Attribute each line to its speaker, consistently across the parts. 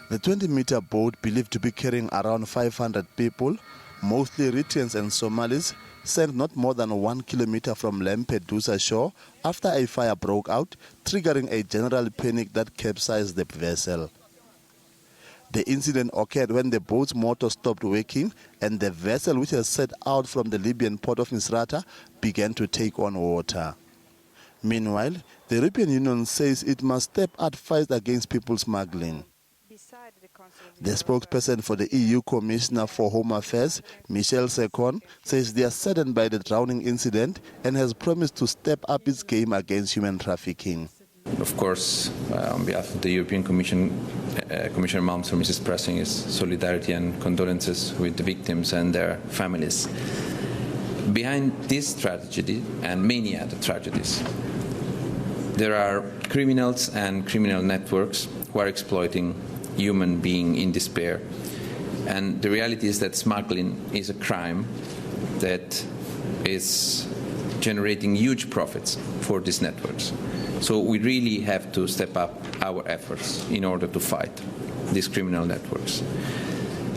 Speaker 1: The 20-meter boat, believed to be carrying around 500 people, mostly Eritreans and Somalis, sank not more than 1 kilometer from Lampedusa shore after a fire broke out, triggering a general panic that capsized the vessel. The incident occurred when the boat's motor stopped working and the vessel, which had set out from the Libyan port of Misrata, began to take on water. Meanwhile, the European Union says it must step up fight against people smuggling. The spokesperson for the EU Commissioner for Home Affairs, Michel Secon, says they are saddened by the drowning incident and has promised to step up its game against human trafficking.
Speaker 2: Of course, on behalf of the European Commission, Commissioner Malmström is expressing his solidarity and condolences with the victims and their families. Behind this tragedy and many other tragedies, there are criminals and criminal networks who are exploiting human beings in despair. And the reality is that smuggling is a crime that is generating huge profits for these networks. So we really have to step up our efforts in order to fight these criminal networks.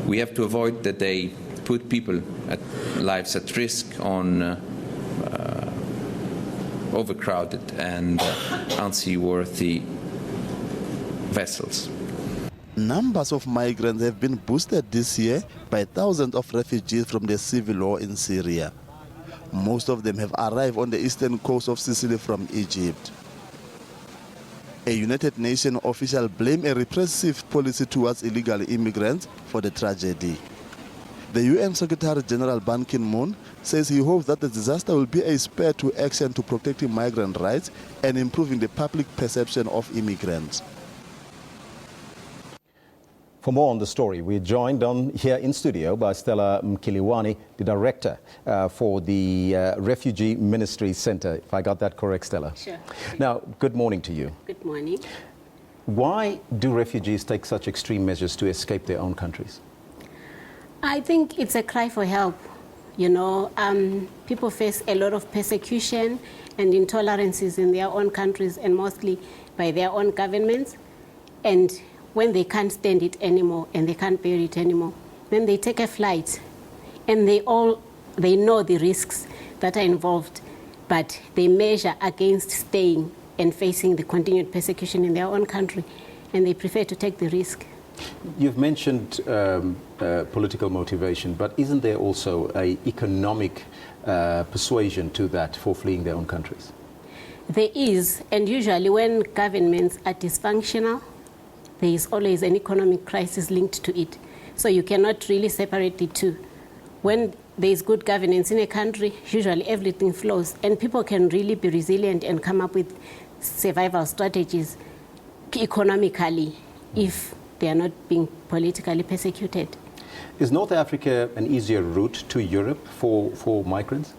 Speaker 2: We have to avoid that they put people's lives at risk on overcrowded and unseaworthy vessels.
Speaker 1: Numbers of migrants have been boosted this year by thousands of refugees from the civil war in Syria. Most of them have arrived on the eastern coast of Sicily from Egypt. A United Nations official blamed a repressive policy towards illegal immigrants for the tragedy. The UN Secretary General Ban Ki-moon says he hopes that the disaster will be a spur to action to protecting migrant rights and improving the public perception of immigrants.
Speaker 3: For more on the story, we're joined here in studio by Stella Mkiliwani, the director for the Refugee Ministry Center. If I got that correct, Stella?
Speaker 4: Sure.
Speaker 3: Now, good morning to you.
Speaker 4: Good morning.
Speaker 3: Why do refugees take such extreme measures to escape their own countries?
Speaker 4: I think it's a cry for help. You know, people face a lot of persecution and intolerances in their own countries and mostly by their own governments. And when they can't stand it anymore and they can't bear it anymore, then they take a flight and they know the risks that are involved, but they measure against staying and facing the continued persecution in their own country, and they prefer to take the risk.
Speaker 3: You've mentioned political motivation, but isn't there also an economic persuasion to that for fleeing their own countries?
Speaker 4: There is, and usually when governments are dysfunctional, there is always an economic crisis linked to it. So you cannot really separate the two. When there is good governance in a country, usually everything flows, and people can really be resilient and come up with survival strategies economically if they are not being politically persecuted.
Speaker 3: Is North Africa an easier route to Europe for migrants?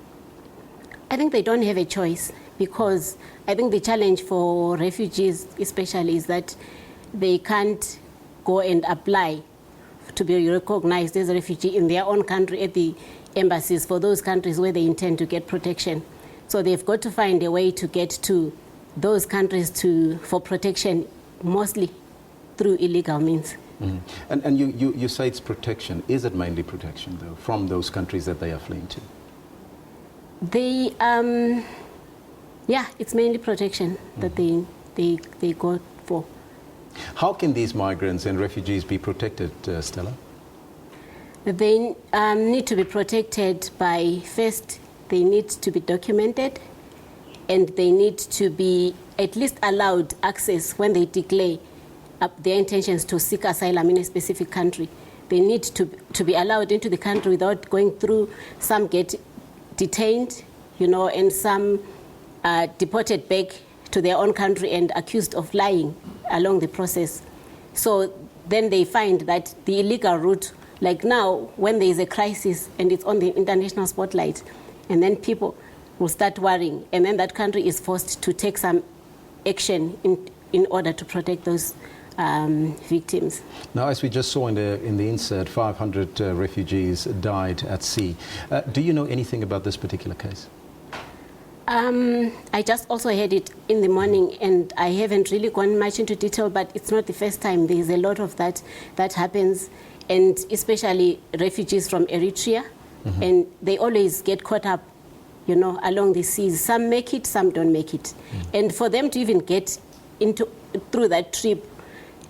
Speaker 4: I think they don't have a choice, because I think the challenge for refugees especially is that they can't go and apply to be recognized as a refugee in their own country at the embassies for those countries where they intend to get protection. So they've got to find a way to get to those countries for protection, mostly through illegal means.
Speaker 3: Mm-hmm. And you say it's protection. Is it mainly protection, though, from those countries that they are fleeing to?
Speaker 4: Yeah, it's mainly protection that they go for.
Speaker 3: How can these migrants and refugees be protected, Stella?
Speaker 4: They need to be protected by, first, they need to be documented, and they need to be at least allowed access when they declare their intentions to seek asylum in a specific country. They need to be allowed into the country without going through, some get detained, you know, and some deported back to their own country and accused of lying along the process. So then they find that the illegal route, like now, when there is a crisis and it's on the international spotlight, and then people will start worrying, and then that country is forced to take some action in order to protect those victims.
Speaker 3: Now, as we just saw in the insert, 500 refugees died at sea. Do you know anything about this particular case?
Speaker 4: I just also heard it in the morning, and I haven't really gone much into detail, but it's not the first time. There's a lot of that happens, and especially refugees from Eritrea, and they always get caught up, you know, along the seas. Some make it, some don't make it. And for them to even get through that trip,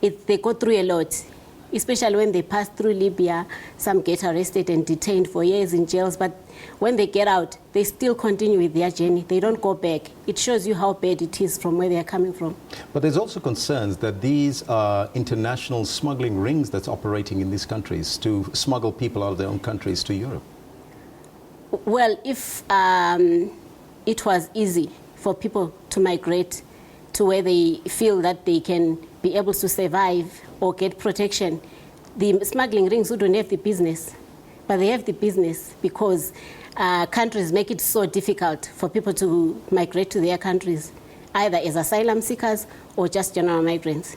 Speaker 4: they go through a lot. Especially when they pass through Libya, some get arrested and detained for years in jails, but when they get out, they still continue with their journey. They don't go back. It shows you how bad it is from where they are coming from.
Speaker 3: But there's also concerns that these are international smuggling rings that's operating in these countries to smuggle people out of their own countries to Europe.
Speaker 4: Well, if it was easy for people to migrate to where they feel that they can be able to survive or get protection, the smuggling rings wouldn't have the business. But they have the business because countries make it so difficult for people to migrate to their countries, either as asylum seekers or just general migrants.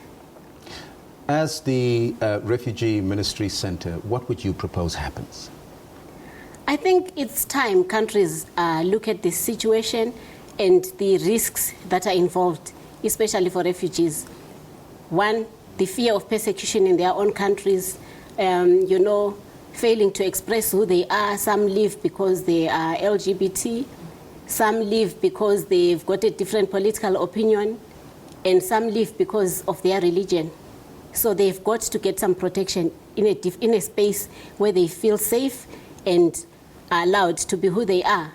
Speaker 3: As the Refugee Ministry Center, what would you propose happens?
Speaker 4: I think it's time countries look at this situation and the risks that are involved, especially for refugees. One, the fear of persecution in their own countries, you know, failing to express who they are. Some leave because they are LGBT, some leave because they've got a different political opinion, and some leave because of their religion. So they've got to get some protection in a space where they feel safe and are allowed to be who they are.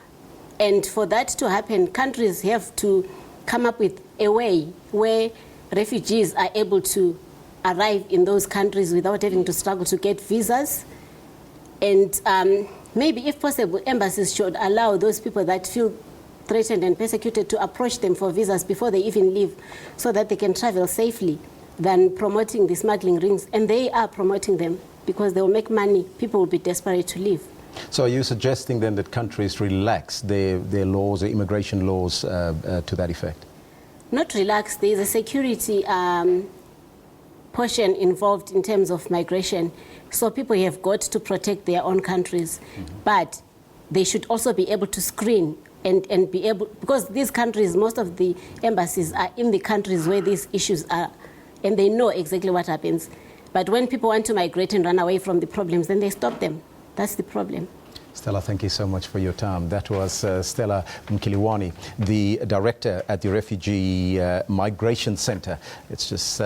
Speaker 4: And for that to happen, countries have to come up with a way where refugees are able to arrive in those countries without having to struggle to get visas. And maybe, if possible, embassies should allow those people that feel threatened and persecuted to approach them for visas before they even leave, so that they can travel safely, than promoting the smuggling rings. And they are promoting them because they will make money. People will be desperate to leave.
Speaker 3: So are you suggesting then that countries relax their laws, their immigration laws to that effect?
Speaker 4: Not relax. There is a security portion involved in terms of migration. So people have got to protect their own countries. But they should also be able to screen and be able, because these countries, most of the embassies are in the countries where these issues are, and they know exactly what happens. But when people want to migrate and run away from the problems, then they stop them. That's the problem.
Speaker 3: Stella, thank you so much for your time. That was Stella Mkiliwani, the director at the Refugee Migration Center. It's just